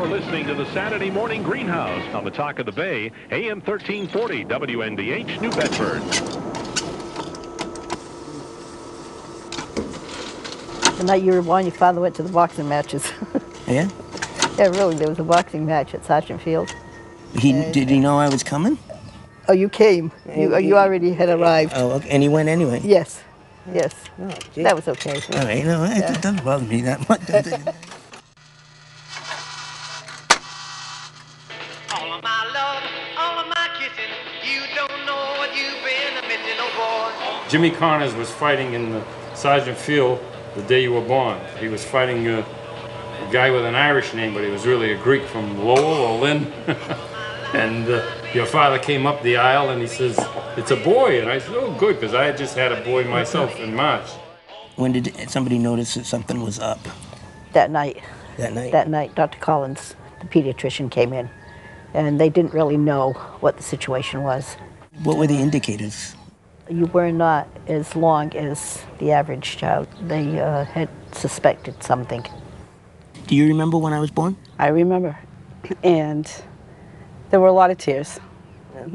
We're listening to the Saturday Morning Greenhouse on the Talk of the Bay, AM 1340 WNDH, New Bedford. The night you were born, your father went to the boxing matches. Yeah? Yeah, really, there was a boxing match at Sergeant Field. Did he know I was coming? Oh, you came. You already had arrived. Oh, okay. And he went anyway? Yes, yes. Oh, That was okay. All right, no, it doesn't bother me that much. All of my love, all of my kissing, you don't know what you've been missing, oh boy. Jimmy Connors was fighting in the Sergeant Field the day you were born. He was fighting a guy with an Irish name, but he was really a Greek from Lowell or Lynn. And your father came up the aisle and he says, "It's a boy." And I said, "Oh, good," because I had just had a boy myself in March. When did somebody notice that something was up? That night. That night? That night, Dr. Collins, the pediatrician, came in, and they didn't really know what the situation was. What were the indicators? You were not as long as the average child. They had suspected something. Do you remember when I was born? I remember, and there were a lot of tears.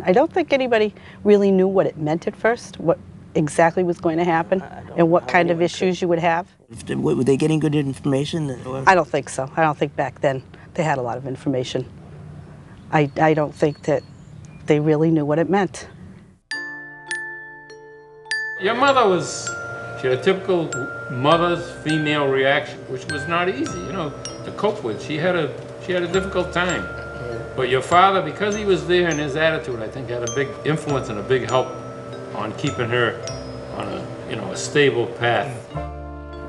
I don't think anybody really knew what it meant at first, what exactly was going to happen, and what kind of issues you would have. Were they getting good information? Or? I don't think so. I don't think back then they had a lot of information. I don't think that they really knew what it meant. Your mother she had a typical mother's female reaction, which was not easy, to cope with. She had a difficult time. But your father, because he was there and his attitude, I think had a big influence and a big help on keeping her on a stable path.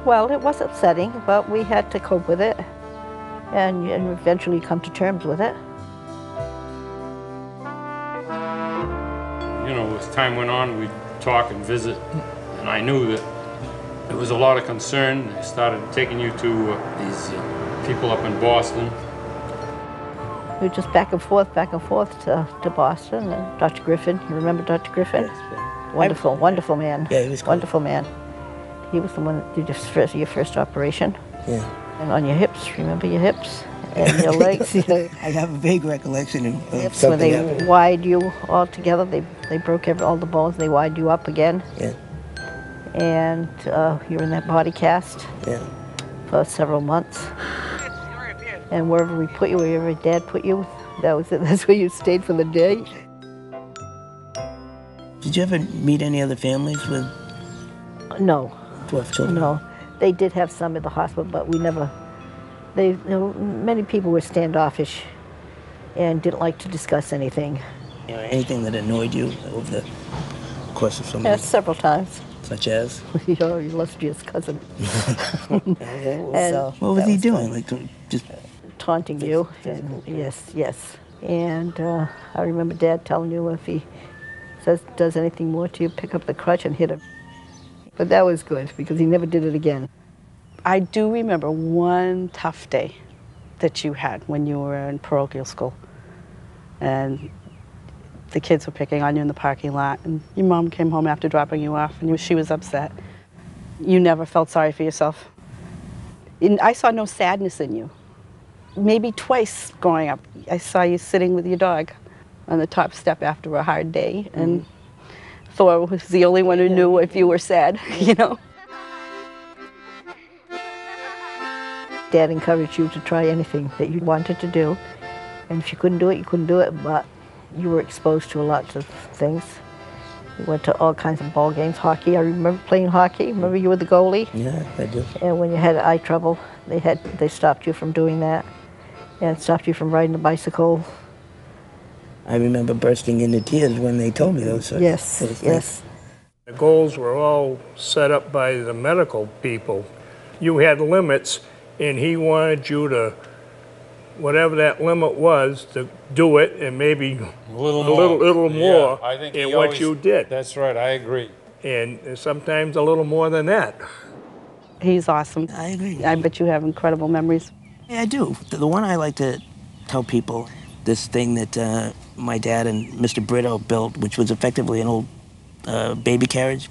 Well, it was upsetting, but we had to cope with it and eventually come to terms with it. As time went on, we'd talk and visit, and I knew that there was a lot of concern. They started taking you to these people up in Boston. We were just back and forth to Boston. And Dr. Griffin, you remember Dr. Griffin? Yes. Wonderful man. Yeah, he was cool. Wonderful man. He was the one that did your first operation. Yeah. And on your hips, remember your hips? And your legs. I have a vague recollection of Hips, something when they happening. wide you all together, they broke all the bones, they wide you up again. Yeah. And you were in that body cast for several months. And wherever we put you, wherever Dad put you, that was it. That's where you stayed for the day. Did you ever meet any other families with No. 12 children? No. They did have some at the hospital, but we never. Many people were standoffish and didn't like to discuss anything. Anything that annoyed you over the course of so many? Yes, several times. Such as? Your illustrious cousin. What was he doing? Like just taunting you. And yes. And I remember Dad telling you if he does anything more to you, pick up the crutch and hit him. But that was good because he never did it again. I do remember one tough day that you had when you were in parochial school. And the kids were picking on you in the parking lot, and your mom came home after dropping you off, and she was upset. You never felt sorry for yourself. And I saw no sadness in you. Maybe twice growing up, I saw you sitting with your dog on the top step after a hard day, and Thor was the only one who knew if you were sad, Dad encouraged you to try anything that you wanted to do, and if you couldn't do it, you couldn't do it, but you were exposed to lots of things. You went to all kinds of ball games, hockey. I remember playing hockey. Remember you were the goalie? Yeah, I do. And when you had eye trouble, they stopped you from doing that and stopped you from riding a bicycle. I remember bursting into tears when they told me those things. Yes. The goals were all set up by the medical people. You had limits, and he wanted you to, whatever that limit was, to do it, and maybe a little more I think in what you did. That's right, I agree. And sometimes a little more than that. He's awesome. I agree. I bet you have incredible memories. Yeah, I do. The one I like to tell people, this thing that my dad and Mr. Brito built, which was effectively an old baby carriage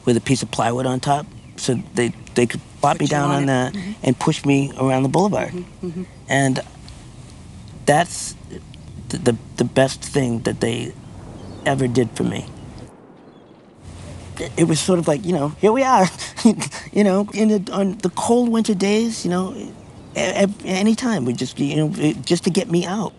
with a piece of plywood on top, so they could plop me down on that and push me around the boulevard. And that's the best thing that they ever did for me. It was sort of like, you know, here we are, you know, on the cold winter days, you know, any time we just, you know, just to get me out.